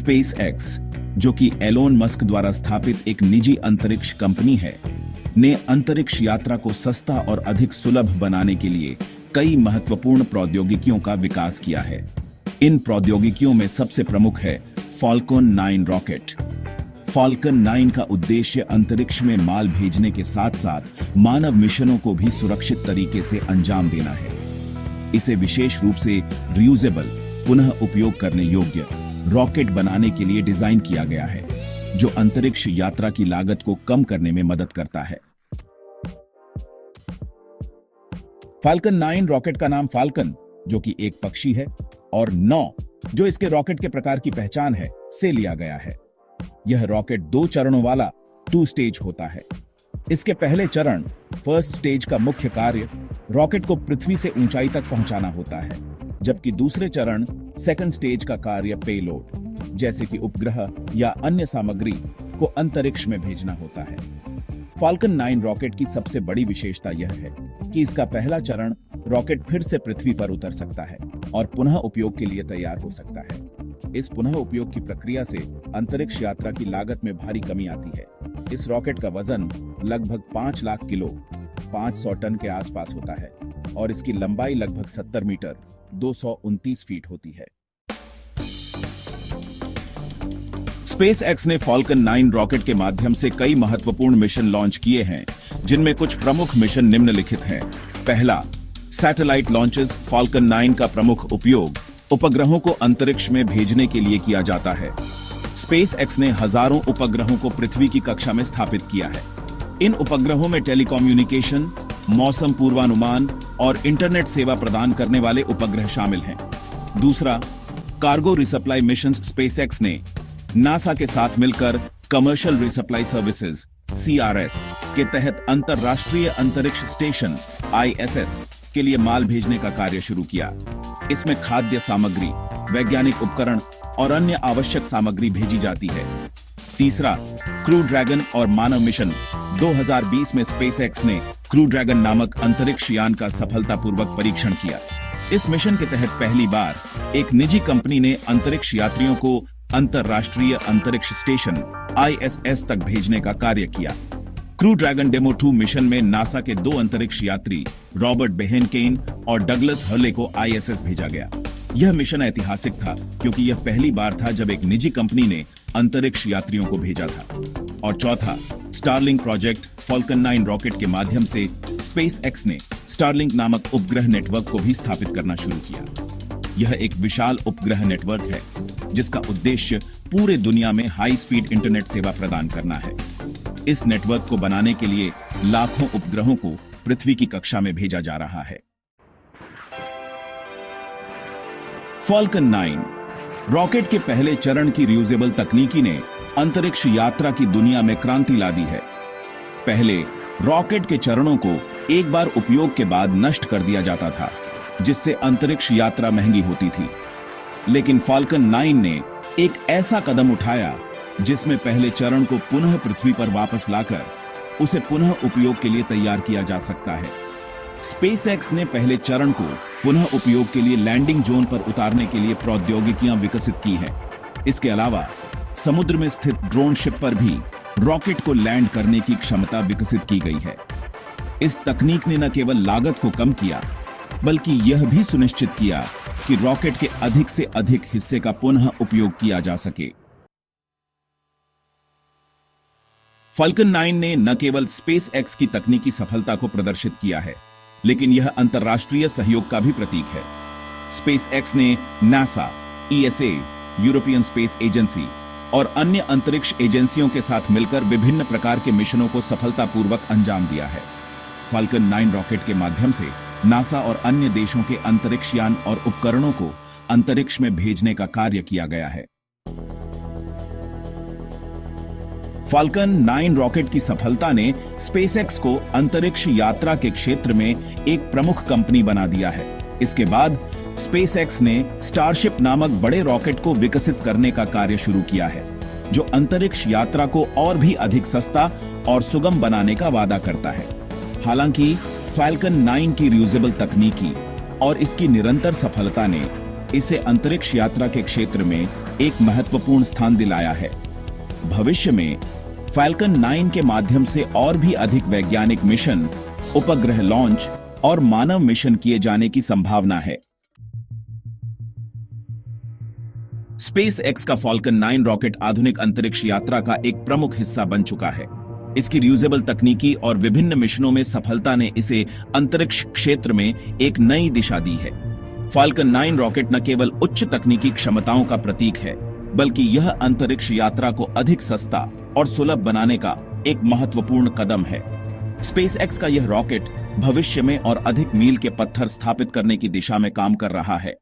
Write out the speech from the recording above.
Space x, जो कि Elon Musk द्वारा स्थापित एक निजी अंतरिक्ष कंपनी है, ने अंतरिक्ष यात्रा को सस्ता और अधिक सुलभ बनाने के लिए कई महत्वपूर्ण प्रौद्योगिकियों का विकास किया है। इन प्रौद्योगिकियों में सबसे प्रमुख है फॉल्कन 9 रॉकेट। फॉल्कन 9 का उद्देश्य अंतरिक्ष में माल भेजने के साथ साथ मानव मिशनों को भी सुरक्षित तरीके से अंजाम देना है। इसे विशेष रूप से रियूजेबल, पुनः उपयोग करने योग्य रॉकेट बनाने के लिए डिजाइन किया गया है, जो अंतरिक्ष यात्रा की लागत को कम करने में मदद करता है। फाल्कन 9 रॉकेट का नाम फाल्कन, जो कि एक पक्षी है, और 9, जो इसके रॉकेट के प्रकार की पहचान है, से लिया गया है। यह रॉकेट 2 चरणों वाला 2 स्टेज होता है। इसके पहले चरण फर्स्ट स्टेज का मुख्य कार्य रॉकेट को पृथ्वी से ऊंचाई तक पहुंचाना होता है, जबकि दूसरे चरण सेकंड स्टेज का कार्य पेलोड, जैसे कि उपग्रह या अन्य सामग्री को अंतरिक्ष में भेजना होता है। फाल्कन 9 रॉकेट की सबसे बड़ी विशेषता यह है कि इसका पहला चरण रॉकेट फिर से पृथ्वी पर उतर सकता है और पुनः उपयोग के लिए तैयार हो सकता है। इस पुनः उपयोग की प्रक्रिया से अंतरिक्ष यात्रा की लागत में भारी कमी आती है। इस रॉकेट का वजन लगभग 5 लाख किलो 500 टन के आसपास होता है और इसकी लंबाई लगभग 70 मीटर 229 फीट होती है। स्पेस एक्स ने फॉल्कन 9 रॉकेट के माध्यम से कई महत्वपूर्ण मिशन लॉन्च किए हैं, जिनमें कुछ प्रमुख मिशन निम्नलिखित हैं। पहला, सैटेलाइट लॉन्चेस। फॉल्कन 9 का प्रमुख उपयोग उपग्रहों को अंतरिक्ष में भेजने के लिए किया जाता है। स्पेस एक्स ने हजारों उपग्रहों को पृथ्वी की कक्षा में स्थापित किया है। इन उपग्रहों में टेलीकम्युनिकेशन, मौसम पूर्वानुमान और इंटरनेट सेवा प्रदान करने वाले उपग्रह शामिल हैं। दूसरा, कार्गो रिसप्लाई मिशन। स्पेस एक्स ने नासा के साथ मिलकर कमर्शियल रिसप्लाई सर्विसेज (CRS) के तहत अंतरराष्ट्रीय अंतरिक्ष स्टेशन (ISS) के लिए माल भेजने का कार्य शुरू किया। इसमें खाद्य सामग्री, वैज्ञानिक उपकरण और अन्य आवश्यक सामग्री भेजी जाती है। तीसरा, क्रू ड्रैगन और मानव मिशन। 2020 में स्पेस एक्स ने क्रू ड्रैगन नामक अंतरिक्ष यान का सफलतापूर्वक परीक्षण किया। इस मिशन के तहत पहली बार एक निजी कंपनी ने अंतरिक्ष यात्रियों को अंतरराष्ट्रीय अंतरिक्ष स्टेशन (ISS) तक भेजने का कार्य किया। क्रू ड्रैगन डेमो 2 मिशन में नासा के 2 अंतरिक्ष यात्री रॉबर्ट बेहेनकेन और डगलस हर्ले को ISS भेजा गया। यह मिशन ऐतिहासिक था क्योंकि यह पहली बार था जब एक निजी कंपनी ने अंतरिक्ष यात्रियों को भेजा था। और चौथा, स्टारलिंक प्रोजेक्ट। फॉल्कन 9 रॉकेट के माध्यम से स्पेस एक्स ने स्टारलिंक नामक उपग्रह नेटवर्क को भी स्थापित करना शुरू किया। यह एक विशाल उपग्रह नेटवर्क है जिसका उद्देश्य पूरे दुनिया में हाई स्पीड इंटरनेट सेवा प्रदान करना है। इस नेटवर्क को बनाने के लिए लाखों उपग्रहों को पृथ्वी की कक्षा में भेजा जा रहा है। फॉल्कन 9 रॉकेट के पहले चरण की रियूजेबल तकनीकी ने अंतरिक्ष यात्रा की दुनिया में क्रांति ला दी है। पहले रॉकेट के चरणों को एक बार उपयोग के बाद नष्ट कर दिया जाता था, जिससे अंतरिक्ष यात्रा महंगी होती थी। लेकिन फाल्कन 9 ने एक ऐसा कदम उठाया जिसमें पहले चरण को पुनः पृथ्वी पर वापस लाकर उसे पुनः उपयोग के लिए तैयार किया जा सकता है। स्पेस एक्स ने पहले चरण को पुनः उपयोग के लिए लैंडिंग जोन पर उतारने के लिए प्रौद्योगिकियां विकसित की हैं। इसके अलावा समुद्र में स्थित ड्रोन शिप पर भी रॉकेट को लैंड करने की क्षमता विकसित की गई है। इस तकनीक ने न केवल लागत को कम किया, बल्कि यह भी सुनिश्चित किया कि रॉकेट के अधिक से अधिक हिस्से का पुनः उपयोग किया जा सके। फाल्कन 9 ने न केवल स्पेस एक्स की तकनीकी सफलता को प्रदर्शित किया है, लेकिन यह अंतर्राष्ट्रीय सहयोग का भी प्रतीक है। स्पेस एक्स ने NASA, ESA, European space agency और अन्य अंतरिक्ष एजेंसियों के साथ मिलकर विभिन्न प्रकार के मिशनों को सफलतापूर्वक अंजाम दिया है। फाल्कन 9 रॉकेट के माध्यम से नासा और अन्य देशों के अंतरिक्ष यान और उपकरणों को अंतरिक्ष में भेजने का कार्य किया गया है। फाल्कन 9 रॉकेट की सफलता ने स्पेसएक्स को अंतरिक्ष यात्रा के क्षेत्र में एक प्रमुख कंपनी बना दिया है। इसके बाद स्पेसएक्स ने स्टारशिप नामक बड़े रॉकेट को विकसित करने का कार्य शुरू किया है, जो अंतरिक्ष यात्रा को और भी अधिक सस्ता और सुगम बनाने का वादा करता है। हालांकि फाल्कन 9 की रियूजेबल तकनीकी और इसकी निरंतर सफलता ने इसे अंतरिक्ष यात्रा के क्षेत्र में एक महत्वपूर्ण स्थान दिलाया है। भविष्य में फाल्कन 9 के माध्यम से और भी अधिक वैज्ञानिक मिशन, उपग्रह लॉन्च और मानव मिशन किए जाने की संभावना है। स्पेस एक्स का फाल्कन 9 रॉकेट आधुनिक अंतरिक्ष यात्रा का एक प्रमुख हिस्सा बन चुका है। इसकी रियूजेबल तकनीकी और विभिन्न मिशनों में सफलता ने इसे अंतरिक्ष क्षेत्र में एक नई दिशा दी है। फाल्कन 9 रॉकेट न केवल उच्च तकनीकी क्षमताओं का प्रतीक है, बल्कि यह अंतरिक्ष यात्रा को अधिक सस्ता और सुलभ बनाने का एक महत्वपूर्ण कदम है। स्पेस एक्स का यह रॉकेट भविष्य में और अधिक मील के पत्थर स्थापित करने की दिशा में काम कर रहा है।